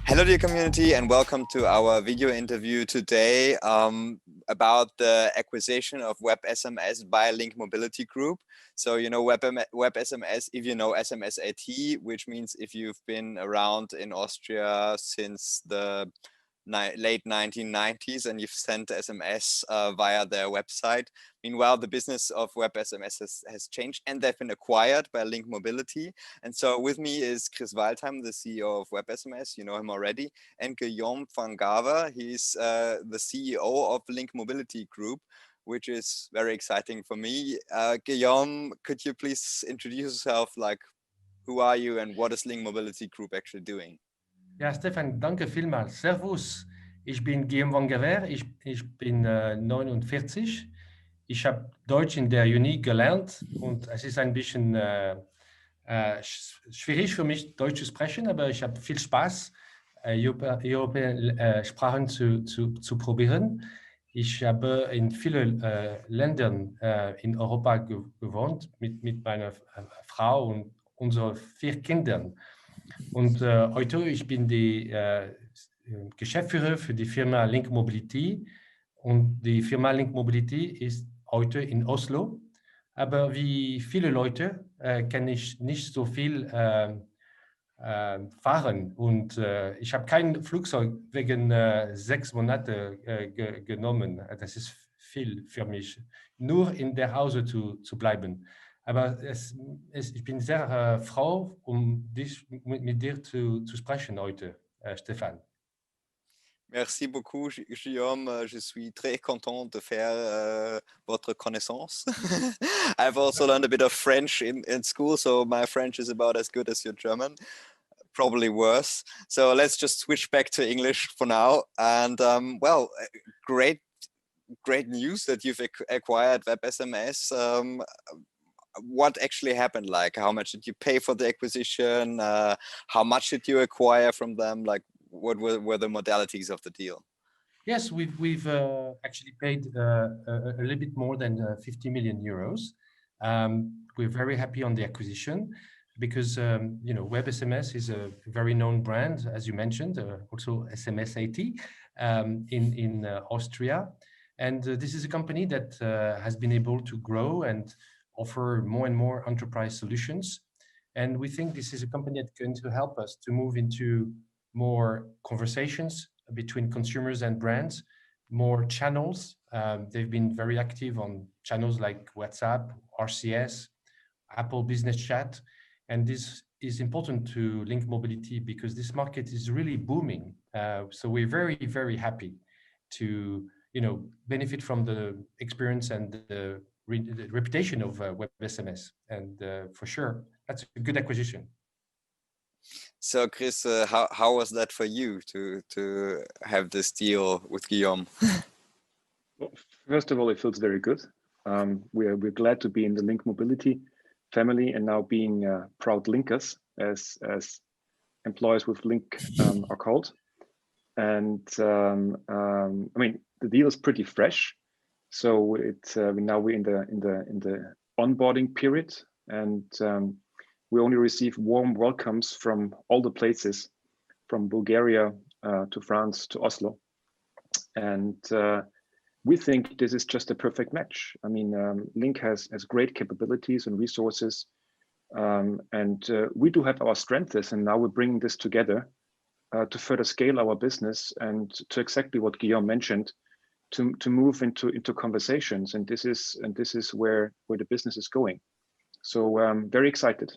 Hello, dear community, and welcome to our video interview today about the acquisition of websms by Link Mobility Group. So, you know, websms, if you know SMS AT, which means if you've been around in Austria since the late 1990s and you've sent SMS via their website. Meanwhile, the business of websms has changed and they've been acquired by Link Mobility. And so with me is Chris Waldheim, the CEO of websms, you know him already, and Guillaume van Gava, he's the CEO of Link Mobility Group, which is very exciting for me. Guillaume, could you please introduce yourself, like who are you and what is Link Mobility Group actually doing? Ja, Stefan, danke vielmals. Servus, ich bin Guillaume van Gaver, ich bin 49. Ich habe Deutsch in der Uni gelernt und es ist ein bisschen schwierig für mich, Deutsch zu sprechen, aber ich habe viel Spaß, Europäische Sprachen zu probieren. Ich habe in vielen Ländern in Europa gewohnt mit meiner Frau und unseren 4 Kindern. Und heute, ich bin der Geschäftsführer für die Firma Link Mobility. Und die Firma Link Mobility ist heute in Oslo. Aber wie viele Leute kann ich nicht so viel fahren. Und ich habe kein Flugzeug wegen 6 Monate genommen. Das ist viel für mich, nur in der Hause zu bleiben. Aber ich bin sehr froh, mit dir zu sprechen heute, Stefan. Merci beaucoup, Guillaume. Je suis très content de faire votre connaissance. I've also learned a bit of French in school, so my French is about as good as your German, probably worse. So let's just switch back to English for now. And well, great news that you've acquired websms. What actually happened? Like, how much did you pay for the acquisition? How much did you acquire from them? Like, what were the modalities of the deal? Yes, we've actually paid a little bit more than 50 million euros. We're very happy on the acquisition because you know, websms is a very known brand, as you mentioned, also SMS AT in Austria. And this is a company that has been able to grow and offer more and more enterprise solutions. And we think this is a company that's going to help us to move into more conversations between consumers and brands, more channels. They've been very active on channels like WhatsApp, RCS, Apple Business Chat. And this is important to Link Mobility because this market is really booming. So we're very, very happy to, you know, benefit from the experience and the reputation of websms. And for sure, that's a good acquisition. So, Chris, how was that for you to have this deal with Guillaume? Well, first of all, it feels very good. We're glad to be in the Link Mobility family and now being proud linkers, as employees with Link are called. And I mean, the deal is pretty fresh, so now we're in the onboarding period, and we only receive warm welcomes from all the places, from Bulgaria to France to Oslo. And we think this is just a perfect match. I mean, Link has great capabilities and resources, and we do have our strengths, and now we're bringing this together to further scale our business and to exactly what Guillaume mentioned, to move into conversations. And this is where the business is going. So I'm very excited.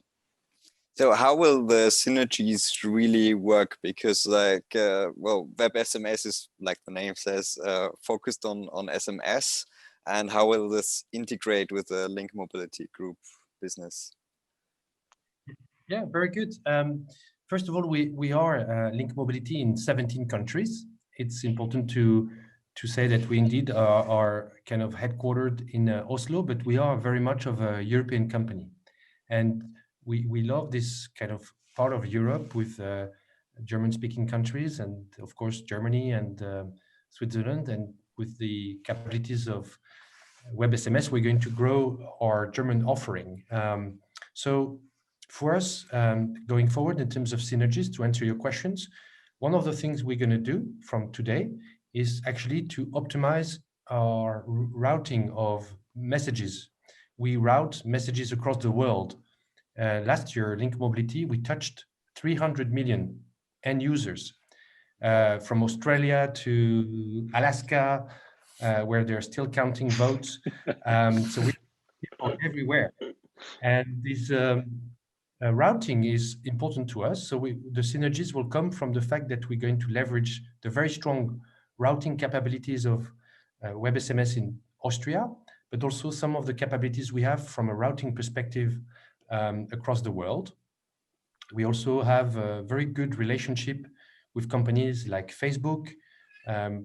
So how will the synergies really work? Because like, well, websms is, like the name says, focused on SMS. And how will this integrate with the Link Mobility Group business? Yeah, very good. First of all, we are Link Mobility in 17 countries. It's important to say that we indeed are kind of headquartered in Oslo, but we are very much of a European company. And we love this kind of part of Europe with German-speaking countries and, of course, Germany and Switzerland. And with the capabilities of websms, we're going to grow our German offering. So for us, going forward in terms of synergies, to answer your questions, one of the things we're going to do from today is actually to optimize our routing of messages. We route messages across the world. Last year, Link Mobility, we touched 300 million end users from Australia to Alaska, where they're still counting votes. So we have people everywhere. And this routing is important to us. So the synergies will come from the fact that we're going to leverage the very strong routing capabilities of WebSMS in Austria, but also some of the capabilities we have from a routing perspective across the world. We also have a very good relationship with companies like Facebook,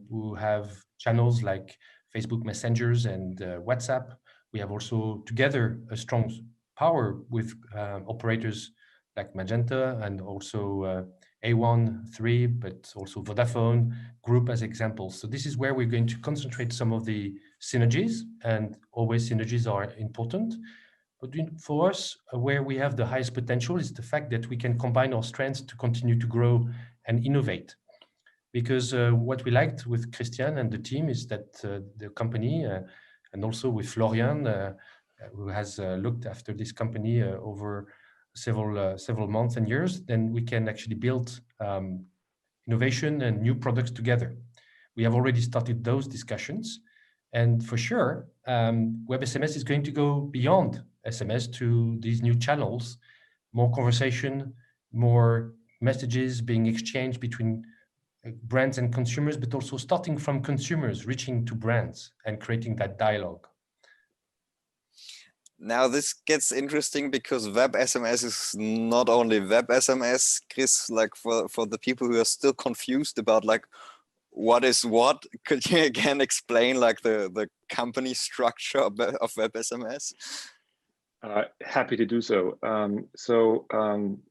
who have channels like Facebook Messengers and WhatsApp. We have also together a strong power with operators like Magenta and also A1, 3, but also Vodafone Group as examples. So this is where we're going to concentrate some of the synergies, and always synergies are important. But for us, where we have the highest potential is the fact that we can combine our strengths to continue to grow and innovate. Because what we liked with Christian and the team is that the company, and also with Florian, who has looked after this company over several months and years, then we can actually build innovation and new products together. We have already started those discussions. And for sure, WebSMS is going to go beyond SMS to these new channels, more conversation, more messages being exchanged between brands and consumers, but also starting from consumers, reaching to brands and creating that dialogue. Now this gets interesting because web SMS is not only web SMS, Chris, like for the people who are still confused about like what is what, could you again explain like the company structure of web SMS? Happy to do so.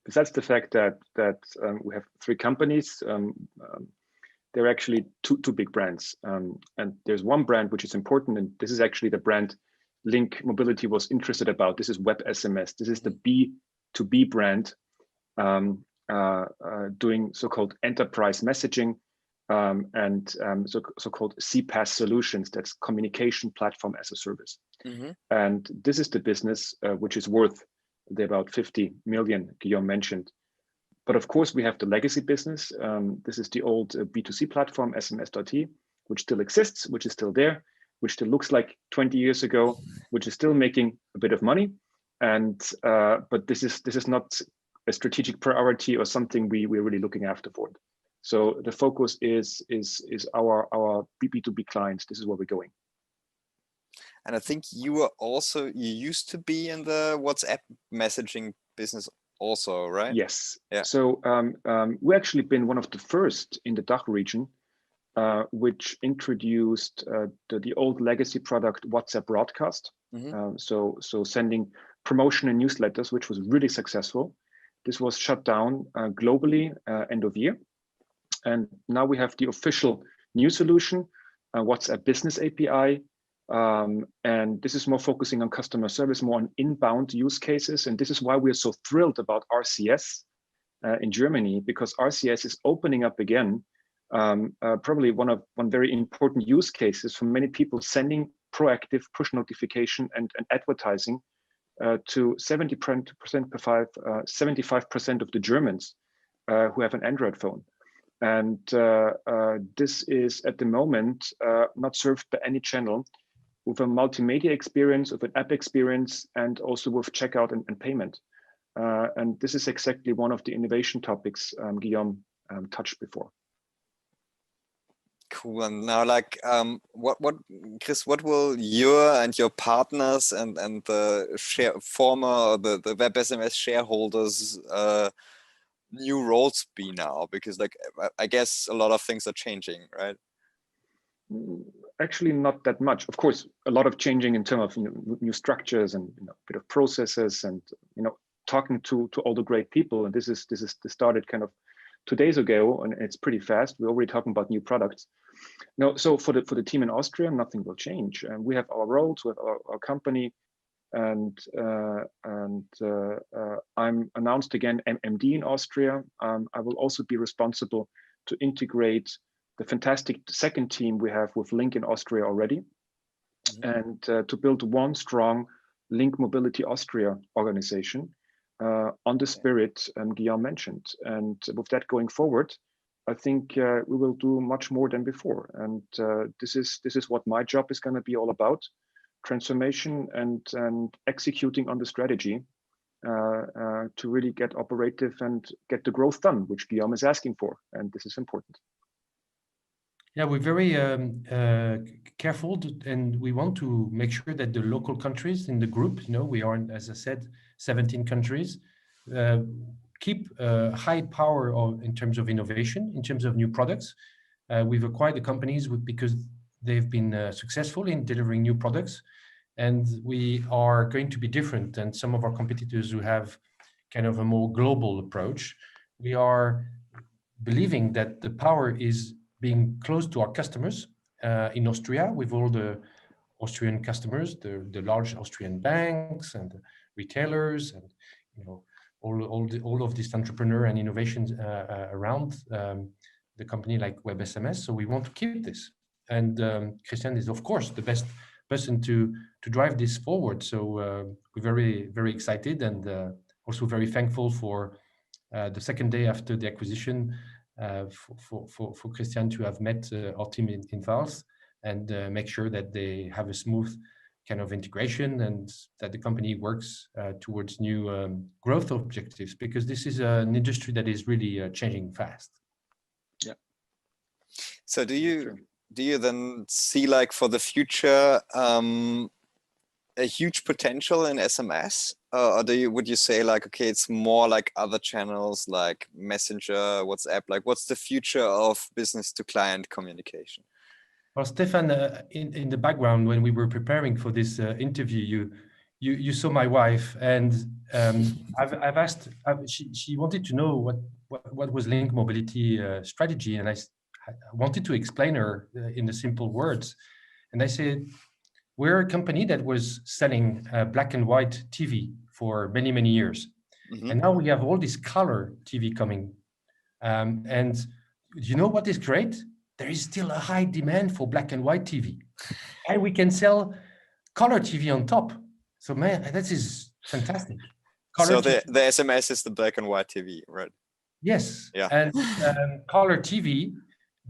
Besides the fact that we have 3 companies, there are actually two big brands, and there's one brand which is important, and this is actually the brand Link Mobility was interested about. This is WebSMS. This is the B2B brand doing so-called enterprise messaging and so-called CPaaS solutions. That's communication platform as a service. Mm-hmm. And this is the business which is worth about 50 million Guillaume mentioned. But of course, we have the legacy business. This is the old B2C platform, SMS.t, which still exists, which is still there, which still looks like 20 years ago, which is still making a bit of money. And but this is not a strategic priority or something we're really looking after for it. So the focus is our B2B clients. This is where we're going. And I think you used to be in the WhatsApp messaging business also, right? Yes. Yeah. So we actually been one of the first in the DACH region, which introduced the old legacy product WhatsApp Broadcast. Mm-hmm. So sending promotion and newsletters, which was really successful. This was shut down globally end of year. And now we have the official new solution, WhatsApp Business API. And this is more focusing on customer service, more on inbound use cases. And this is why we're so thrilled about RCS in Germany, because RCS is opening up again, probably one very important use cases for many people, sending proactive push notification and advertising to 75% of the Germans who have an Android phone. And this is at the moment not served by any channel with a multimedia experience, with an app experience, and also with checkout and payment. And this is exactly one of the innovation topics Guillaume touched before. Cool. And now, like, Chris, what will your partners and the the WebSMS shareholders new roles be now? Because like I guess a lot of things are changing, right? Actually, not that much. Of course, a lot of changing in terms of new structures and a bit of processes and talking to all the great people. And this started kind of 2 days ago, and it's pretty fast. We're already talking about new products. No, so for the team in Austria, nothing will change. And we have our roles, we have our company, and I'm announced again MD in Austria. I will also be responsible to integrate the fantastic second team we have with Link in Austria already, and to build one strong Link Mobility Austria organization on the spirit Guillaume mentioned. And with that going forward, I think we will do much more than before. And this is what my job is going to be all about: transformation and executing on the strategy to really get operative and get the growth done, which Guillaume is asking for. And this is important. Yeah, we're very careful, and we want to make sure that the local countries in the group, we are, as I said, 17 countries, keep high power in terms of innovation, in terms of new products. We've acquired the companies because they've been successful in delivering new products, and we are going to be different than some of our competitors who have kind of a more global approach. We are believing that the power is being close to our customers in Austria, with all the Austrian customers, the large Austrian banks and retailers, and all of these entrepreneur and innovations around the company like websms. So we want to keep this, and Christian is of course the best person to drive this forward. So we're very, very excited, and also very thankful for the second day after the acquisition, for Christian to have met our team in Vals and make sure that they have a smooth kind of integration, and that the company works towards new growth objectives, because this is an industry that is really changing fast. Yeah. So do you then see, like, for the future a huge potential in SMS, or would you say, like, okay, it's more like other channels like Messenger, WhatsApp? Like, what's the future of business to client communication? Well, Stefan, in the background, when we were preparing for this interview, you saw my wife, and I've asked. She wanted to know what was Link Mobility strategy, and I wanted to explain her in the simple words, and I said, we're a company that was selling black and white TV for many, many years. Mm-hmm. And now we have all this color TV coming. And you know what is great? There is still a high demand for black and white TV. And we can sell color TV on top. So man, that is fantastic. Color so the SMS is the black and white TV, right? Yes. Yeah. And color TV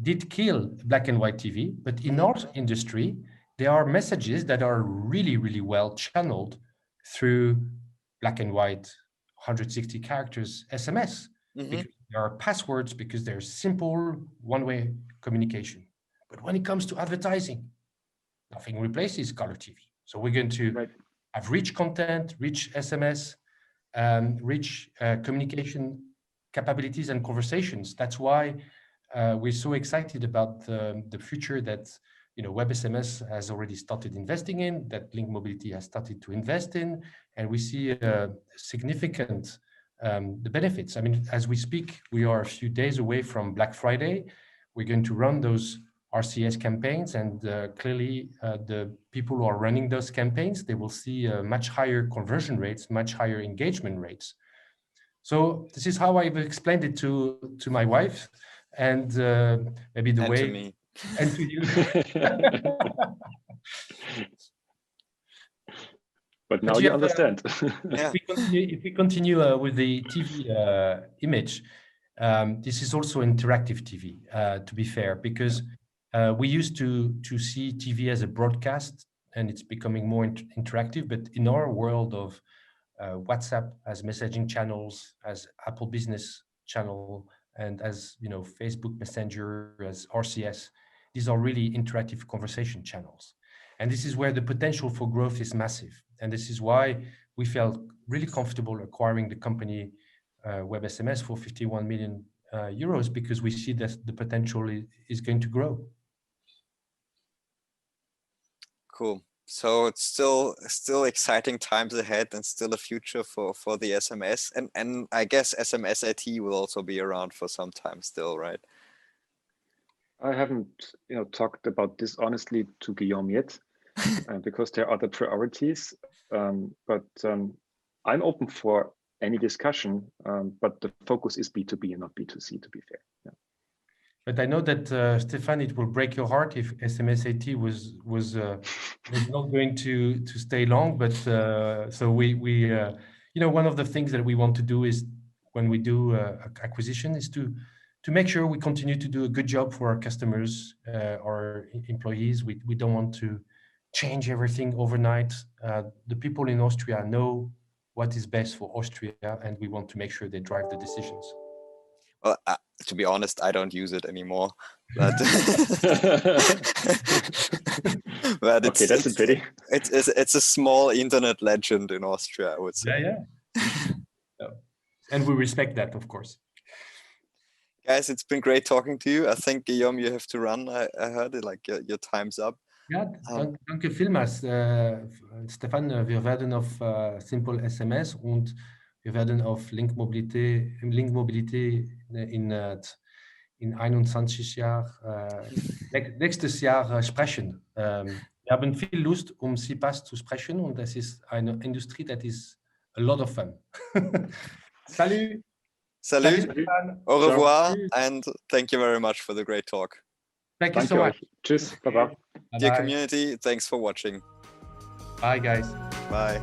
did kill black and white TV, but in our industry, there are messages that are really, really well channeled through black and white, 160 characters SMS, because there are passwords, because there's simple one-way communication. But when it comes to advertising, nothing replaces color TV. So we're going to have rich content, rich SMS, rich communication capabilities and conversations. That's why we're so excited about the future that websms has already started investing in, that Link Mobility has started to invest in, and we see significant the benefits. I mean, as we speak, we are a few days away from Black Friday. We're going to run those RCS campaigns, and clearly the people who are running those campaigns, they will see much higher conversion rates, much higher engagement rates. So this is how I've explained it to my wife, and maybe the way. To me. And to you. But now you understand. If we continue with the TV image, this is also interactive TV, to be fair, because we used to see TV as a broadcast, and it's becoming more interactive. But in our world of WhatsApp as messaging channels, as Apple Business channel, and as Facebook Messenger, as RCS, these are really interactive conversation channels. And this is where the potential for growth is massive. And this is why we felt really comfortable acquiring the company websms for 51 million euros, because we see that the potential is going to grow. Cool. So it's still exciting times ahead, and still a future for the SMS. And I guess SMS IT will also be around for some time still, right? I haven't talked about this honestly to Guillaume yet, because there are other priorities. But I'm open for any discussion. But the focus is B2B and not B2C, to be fair. Yeah. But I know that Stefan, it will break your heart if SMS80 was not going to stay long. But so we you know, one of the things that we want to do is when we do acquisition is to make sure we continue to do a good job for our customers, our employees. We don't want to change everything overnight. The people in Austria know what is best for Austria, and we want to make sure they drive the decisions. Well, to be honest, I don't use it anymore. But, but it's, okay, that's a pity. It's a small internet legend in Austria, I would say. Yeah. And we respect that, of course. Guys, it's been great talking to you. I think, Guillaume, you have to run. I heard it, like your time's up. Ja, danke vielmals, Stefan. Wir werden auf Simple SMS und wir werden auf Link Mobility in 21 Jahren, nächstes Jahr sprechen. Wir haben viel Lust, CPaaS zu sprechen, und es ist eine Industrie that is a lot of fun. Salut. Salut. Au revoir. And thank you very much for the great talk. Thank you so much. Tschüss. Bye-bye. Dear community, thanks for watching. Bye, guys. Bye.